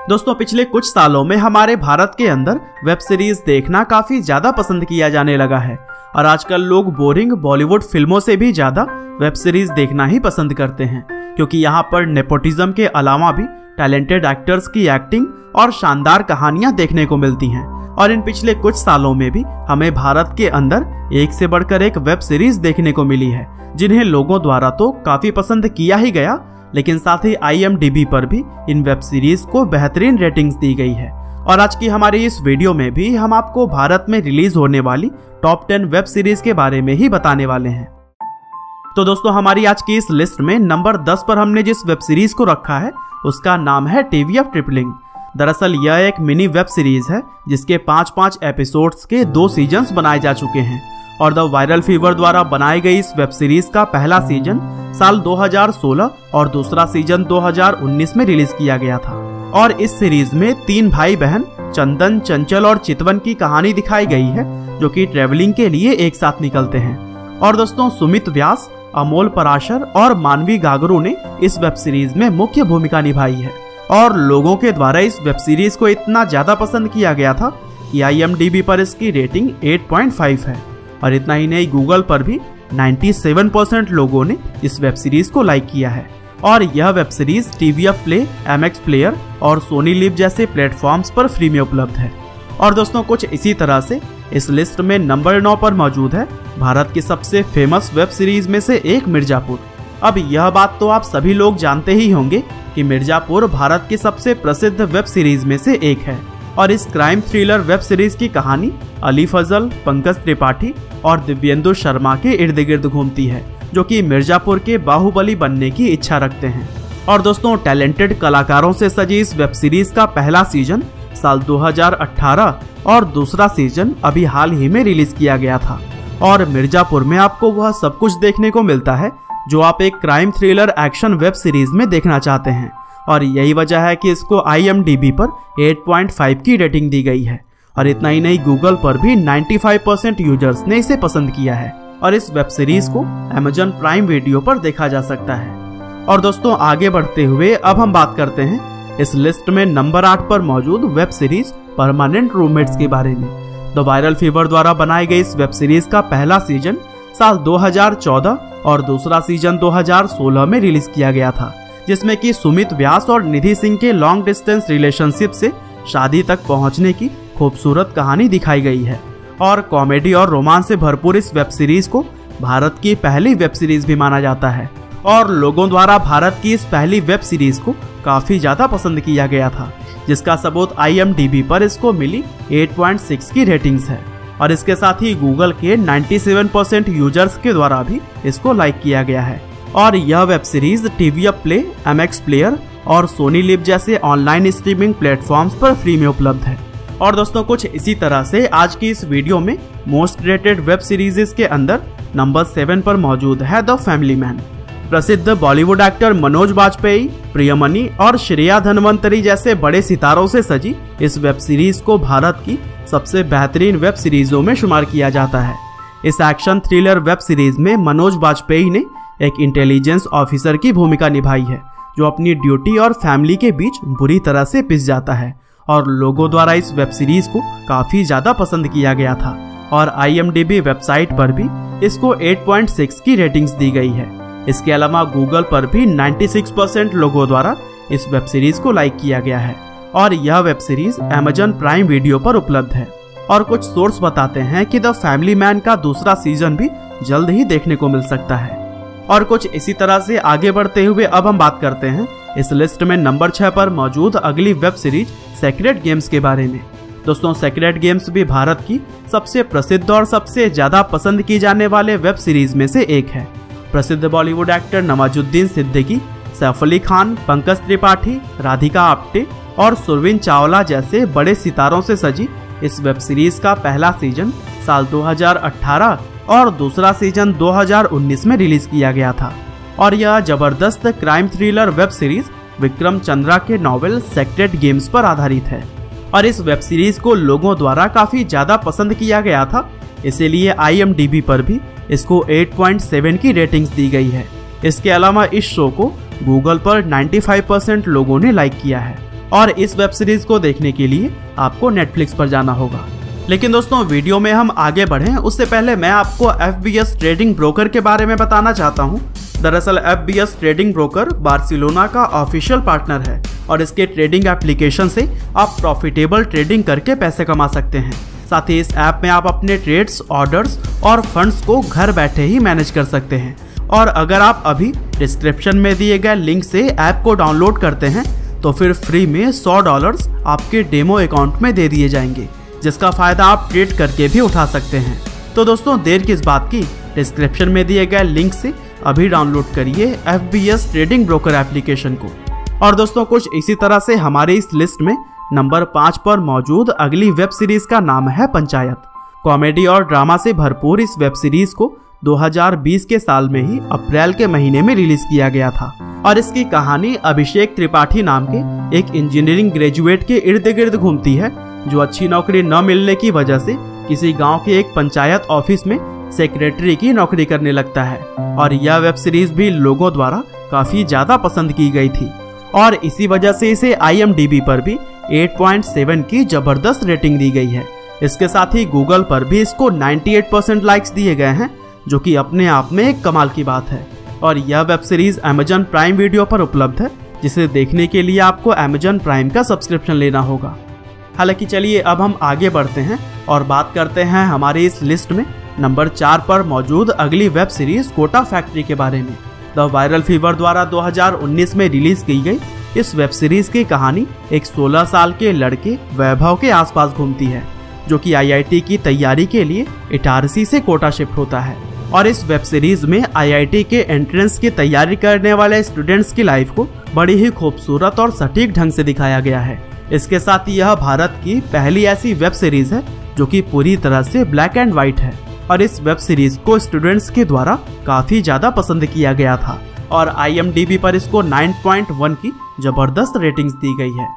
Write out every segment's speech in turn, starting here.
दोस्तों पिछले कुछ सालों में हमारे भारत के अंदर वेब सीरीज देखना काफी ज्यादा पसंद किया जाने लगा है और आजकल लोग बोरिंग बॉलीवुड फिल्मों से भी ज्यादा वेब सीरीज देखना ही पसंद करते हैं, क्योंकि यहाँ पर नेपोटिज्म के अलावा भी टैलेंटेड एक्टर्स की एक्टिंग और शानदार कहानियां देखने को मिलती हैं। और इन पिछले कुछ सालों में भी हमें भारत के अंदर एक से बढ़कर एक वेब सीरीज देखने को मिली है, जिन्हें लोगों द्वारा तो काफी पसंद किया ही गया, लेकिन साथ ही IMDb पर भी इन वेब सीरीज को बेहतरीन रेटिंग्स दी गई है। और आज की हमारी इस वीडियो में भी हम आपको भारत में रिलीज होने वाली टॉप 10 वेब सीरीज के बारे में ही बताने वाले हैं। तो दोस्तों हमारी आज की इस लिस्ट में नंबर 10 पर हमने जिस वेब सीरीज को रखा है उसका नाम है TVF ट्रिपलिंग। दरअसल यह एक मिनी वेब सीरीज है जिसके 5-5 एपिसोड्स के 2 सीजन्स बनाए जा चुके हैं और द वायरल फीवर द्वारा बनाई गई इस वेब सीरीज का पहला सीजन साल 2016 और दूसरा सीजन 2019 में रिलीज किया गया था। और इस सीरीज में 3 भाई बहन चंदन, चंचल और चितवन की कहानी दिखाई गई है, जो कि ट्रेवलिंग के लिए एक साथ निकलते हैं। और दोस्तों सुमित व्यास, अमोल पराशर और मानवी गागरू ने इस वेब सीरीज में मुख्य भूमिका निभाई है। और लोगों के द्वारा इस वेब सीरीज को इतना ज्यादा पसंद किया गया था कि IMDb पर इसकी रेटिंग 8.5 है। और इतना ही नहीं, गूगल पर भी 97% लोगों ने इस वेब सीरीज को लाइक किया है। और यह web series TVF play, MX player और सोनी लिव जैसे प्लेटफॉर्म्स पर फ्री में उपलब्ध है। और दोस्तों कुछ इसी तरह से इस लिस्ट में नंबर 9 पर मौजूद है भारत की सबसे फेमस वेब सीरीज में से एक मिर्जापुर। अब यह बात तो आप सभी लोग जानते ही होंगे कि मिर्जापुर भारत की सबसे प्रसिद्ध वेब सीरीज में से एक है। और इस क्राइम थ्रिलर वेब सीरीज की कहानी अली फजल, पंकज त्रिपाठी और दिव्येंदु शर्मा के इर्द गिर्द घूमती है, जो कि मिर्जापुर के बाहुबली बनने की इच्छा रखते हैं। और दोस्तों टैलेंटेड कलाकारों से सजी इस वेब सीरीज का पहला सीजन साल 2018 और दूसरा सीजन अभी हाल ही में रिलीज किया गया था। और मिर्जापुर में आपको वह सब कुछ देखने को मिलता है जो आप एक crime thriller action web series में देखना चाहते हैं। और यही वजह है कि इसको IMDb पर 8.5 की रेटिंग दी गई है। और इतना ही नहीं, गूगल पर भी 95% यूजर्स ने इसे पसंद किया है। और इस वेब सीरीज को Amazon प्राइम वीडियो पर देखा जा सकता है। और दोस्तों आगे बढ़ते हुए अब हम बात करते हैं इस लिस्ट में नंबर 8 पर मौजूद वेब सीरीज परमानेंट रूममेट्स के बारे में। द वायरल फीवर द्वारा बनाई गई इस वेब सीरीज का पहला सीजन साल 2014 और दूसरा सीजन 2016 में रिलीज किया गया था, जिसमें कि सुमित व्यास और निधि सिंह के लॉन्ग डिस्टेंस रिलेशनशिप से शादी तक पहुंचने की खूबसूरत कहानी दिखाई गई है। और कॉमेडी और रोमांस से भरपूर इस वेब सीरीज को भारत की पहली वेब सीरीज भी माना जाता है। और लोगों द्वारा भारत की इस पहली वेब सीरीज को काफी ज्यादा पसंद किया गया था, जिसका सबूत IMDb पर इसको मिली 8.6 की रेटिंग्स है। और इसके साथ ही गूगल के 97% यूजर्स के द्वारा भी इसको लाइक किया गया है। और यह web series TVF play, MX player और सोनी लिव जैसे ऑनलाइन स्ट्रीमिंग प्लेटफॉर्म्स पर फ्री में उपलब्ध है। और दोस्तों कुछ इसी तरह से आज की इस वीडियो में मोस्ट रेटेड वेब सीरीज के अंदर नंबर 7 पर मौजूद है द फैमिली मैन। प्रसिद्ध बॉलीवुड एक्टर मनोज बाजपेयी, प्रियमनी और श्रेया धनवंतरी जैसे बड़े सितारों से सजी इस वेब सीरीज को भारत की सबसे बेहतरीन वेब सीरीजों में शुमार किया जाता है। इस एक्शन थ्रिलर वेब सीरीज में मनोज बाजपेयी ने एक इंटेलिजेंस ऑफिसर की भूमिका निभाई है, जो अपनी ड्यूटी और फैमिली के बीच बुरी तरह से पिस जाता है। और लोगों द्वारा इस वेब सीरीज को काफी ज्यादा पसंद किया गया था। और IMDb वेबसाइट पर भी इसको 8.6 की रेटिंग्स दी गई है। इसके अलावा गूगल पर भी 96% लोगों द्वारा इस वेब सीरीज को लाइक किया गया है। और यह web series Amazon prime video पर उपलब्ध है। और कुछ सोर्स बताते हैं कि द फैमिली मैन का दूसरा सीजन भी जल्द ही देखने को मिल सकता है। और कुछ इसी तरह से आगे बढ़ते हुए अब हम बात करते हैं इस लिस्ट में नंबर 6 पर मौजूद अगली वेब सीरीज सेक्रेड गेम्स के बारे में। दोस्तों सेक्रेड गेम्स भी भारत की सबसे प्रसिद्ध और सबसे ज्यादा पसंद की जाने वाले वेब सीरीज में से एक है। प्रसिद्ध बॉलीवुड एक्टर नवाजुद्दीन सिद्दीकी, सैफ अली खान, पंकज त्रिपाठी, राधिका आप्टे और सुरवीन चावला जैसे बड़े सितारों से सजी इस वेब सीरीज का पहला सीजन साल 2018 और दूसरा सीजन 2019 में रिलीज किया गया था। और यह जबरदस्त crime thriller web series Vikram Chandra के नॉवेल सेक्रेड गेम्स पर आधारित है। और इस वेब सीरीज को लोगों द्वारा काफी ज्यादा पसंद किया गया था, इसीलिए IMDb पर भी इसको 8.7 की रेटिंग्स दी गई है। इसके अलावा इस शो को गूगल पर 95% लोगों ने लाइक किया है। और इस वेब सीरीज को देखने के लिए आपको नेटफ्लिक्स पर जाना होगा। लेकिन दोस्तों वीडियो में हम आगे बढ़ें उससे पहले मैं आपको FBS ट्रेडिंग ब्रोकर के बारे में बताना चाहता हूँ। दरअसल FBS ट्रेडिंग ब्रोकर बार्सिलोना का ऑफिशियल पार्टनर है और इसके ट्रेडिंग एप्लीकेशन से आप प्रॉफिटेबल ट्रेडिंग करके पैसे कमा सकते हैं। साथ ही इस ऐप में आप अपने ट्रेड्स, ऑर्डर्स और फंड्स को घर बैठे ही मैनेज कर सकते हैं। और अगर आप अभी डिस्क्रिप्शन में दिए गए लिंक से ऐप को डाउनलोड करते हैं तो फिर फ्री में $100 आपके डेमो अकाउंट में दे दिए जाएंगे, जिसका फायदा आप ट्रेड करके भी उठा सकते हैं। तो दोस्तों देर किस बात की, डिस्क्रिप्शन में दिए गए लिंक से अभी डाउनलोड करिए FBS ट्रेडिंग ब्रोकर एप्लीकेशन को। और दोस्तों कुछ इसी तरह से हमारे इस लिस्ट में नंबर 5 पर मौजूद अगली वेब सीरीज का नाम है पंचायत। कॉमेडी और ड्रामा से भरपूर इस वेब सीरीज को 2020 के साल में ही अप्रैल के महीने में रिलीज किया गया था और इसकी कहानी अभिषेक त्रिपाठी नाम के एक इंजीनियरिंग ग्रेजुएट के इर्द गिर्द घूमती है, जो अच्छी नौकरी न मिलने की वजह से किसी गांव के एक पंचायत ऑफिस में सेक्रेटरी की नौकरी करने लगता है। और यह वेब सीरीज भी लोगों द्वारा काफी ज्यादा पसंद की गई थी और इसी वजह से इसे IMDb पर भी 8.7 की जबरदस्त रेटिंग दी गई है। इसके साथ ही गूगल पर भी इसको 98% लाइक्स दिए गए हैं, जो कि अपने आप में एक कमाल की बात है। और यह web series Amazon prime video पर उपलब्ध है, जिसे देखने के लिए आपको Amazon प्राइम का सब्सक्रिप्शन लेना होगा। हालांकि चलिए अब हम आगे बढ़ते हैं और बात करते हैं हमारी इस लिस्ट में नंबर 4 पर मौजूद अगली वेब सीरीज कोटा फैक्ट्री के बारे में। द वायरल फीवर द्वारा 2019 में रिलीज की गई इस वेब सीरीज की कहानी एक 16 साल के लड़के वैभव के आसपास घूमती है, जो कि IIT की तैयारी के लिए इटारसी से कोटा शिफ्ट होता है। और इस वेब सीरीज में IIT के एंट्रेंस की तैयारी करने वाले स्टूडेंट्स की लाइफ को बड़ी ही खूबसूरत और सटीक ढंग से दिखाया गया है। इसके साथ ही यह भारत की पहली ऐसी वेब सीरीज है जो कि पूरी तरह से ब्लैक एंड व्हाइट है और इस वेब सीरीज को स्टूडेंट्स के द्वारा काफी ज्यादा पसंद किया गया था और IMDb पर इसको 9.1 की जबरदस्त रेटिंग्स दी गई है।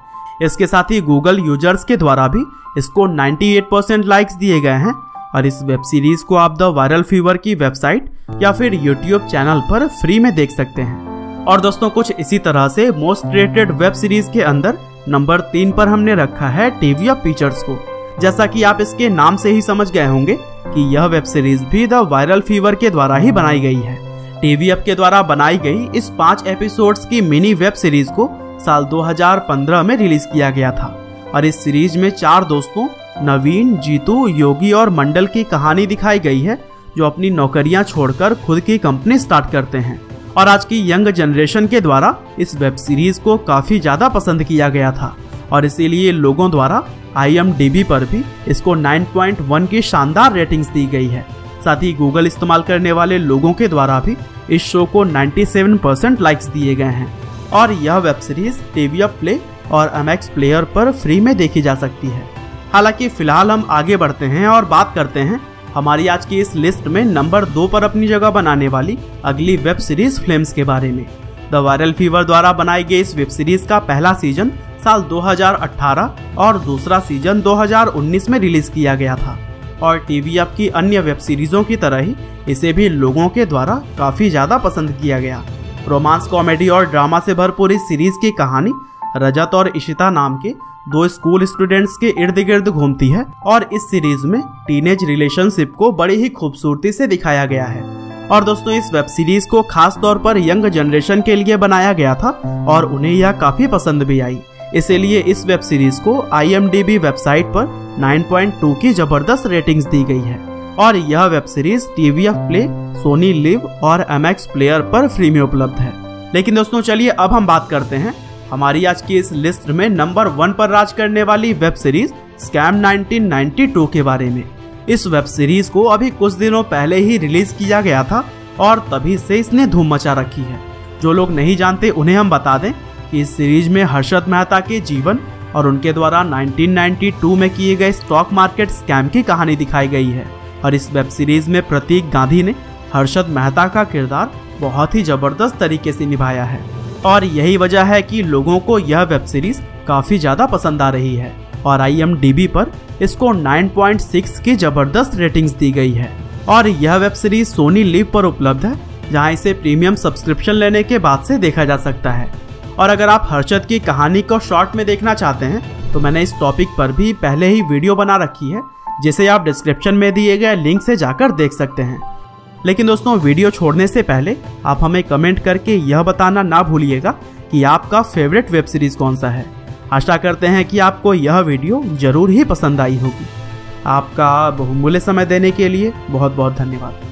इसके साथ ही गूगल यूजर्स के द्वारा भी इसको 98% लाइक्स दिए गए हैं और इस वेब सीरीज को आप द वायरल फीवर की वेबसाइट या फिर यूट्यूब चैनल पर फ्री में देख सकते हैं। और दोस्तों कुछ इसी तरह से मोस्ट रेटेड वेब सीरीज के अंदर नंबर 3 पर हमने रखा है टीवी अप पिक्चर्स को। जैसा कि आप इसके नाम से ही समझ गए होंगे कि यह वेब सीरीज भी द वायरल फीवर के द्वारा ही बनाई गई है। टीवी अप के द्वारा बनाई गई इस 5 एपिसोड्स की मिनी वेब सीरीज को साल 2015 में रिलीज किया गया था और इस सीरीज में 4 दोस्तों नवीन, जीतू, योगी और मंडल की कहानी दिखाई गई है, जो अपनी नौकरियां छोड़कर खुद की कंपनी स्टार्ट करते हैं। और आज की यंग जनरेशन के द्वारा इस वेब सीरीज को काफी ज्यादा पसंद किया गया था और इसीलिए लोगों द्वारा IMDb पर भी इसको 9.1 की शानदार रेटिंग्स दी गई है। साथ ही गूगल इस्तेमाल करने वाले लोगों के द्वारा भी इस शो को 97% लाइक्स दिए गए हैं और यह web series TV up play और MX प्लेयर पर फ्री में देखी जा सकती है। हालांकि फिलहाल हम आगे बढ़ते हैं और बात करते हैं हमारी आज की इस लिस्ट में नंबर 2 पर अपनी जगह बनाने वाली अगली वेब सीरीज फ्लेम्स के बारे में। द वायरल फीवर द्वारा बनाई गई इस वेब सीरीज का पहला सीजन साल 2018 और दूसरा सीजन 2019 में रिलीज किया गया था और टीवी अप की अन्य वेब सीरीजों की तरह ही इसे भी लोगों के द्वारा काफी ज्यादा पसंद किया गया। रोमांस, कॉमेडी और ड्रामा से भरपूर इस सीरीज की कहानी रजत और इशिता नाम के 2 स्कूल स्टूडेंट्स के इर्द गिर्द घूमती है और इस सीरीज में टीनेज रिलेशनशिप को बड़ी ही खूबसूरती से दिखाया गया है। और दोस्तों इस वेब सीरीज को खास तौर पर यंग जनरेशन के लिए बनाया गया था और उन्हें यह काफी पसंद भी आई, इसीलिए इस वेब सीरीज को IMDb वेबसाइट पर 9.2 की जबरदस्त रेटिंग्स दी गई है और यह web series TV up play, Sony LIV और MX प्लेयर पर फ्री में उपलब्ध है। लेकिन दोस्तों चलिए अब हम बात करते हैं हमारी आज की इस लिस्ट में नंबर 1 पर राज करने वाली वेब सीरीज स्कैम 1992 के बारे में। इस वेब सीरीज को अभी कुछ दिनों पहले ही रिलीज किया गया था और तभी से इसने धूम मचा रखी है। जो लोग नहीं जानते उन्हें हम बता दें कि इस सीरीज में हर्षद मेहता के जीवन और उनके द्वारा 1992 में किए गए स्टॉक मार्केट स्कैम की कहानी दिखाई गई है और इस वेब सीरीज में प्रतीक गांधी ने हर्षद मेहता का किरदार बहुत ही जबरदस्त तरीके से निभाया है और यही वजह है कि लोगों को यह वेब सीरीज काफी ज्यादा पसंद आ रही है और IMDb पर इसको 9.6 की जबरदस्त रेटिंग्स दी गई है और यह वेब सीरीज सोनी लिव पर उपलब्ध है, जहां इसे प्रीमियम सब्सक्रिप्शन लेने के बाद से देखा जा सकता है। और अगर आप हर्षद की कहानी को शॉर्ट में देखना चाहते हैं तो मैंने इस टॉपिक पर भी पहले ही वीडियो बना रखी है, जिसे आप डिस्क्रिप्शन में दिए गए लिंक से जाकर देख सकते हैं। लेकिन दोस्तों, वीडियो छोड़ने से पहले आप हमें कमेंट करके यह बताना ना भूलिएगा कि आपका फेवरेट वेब सीरीज कौन सा है। आशा करते हैं कि आपको यह वीडियो जरूर ही पसंद आई होगी। आपका बहुमूल्य समय देने के लिए बहुत बहुत धन्यवाद।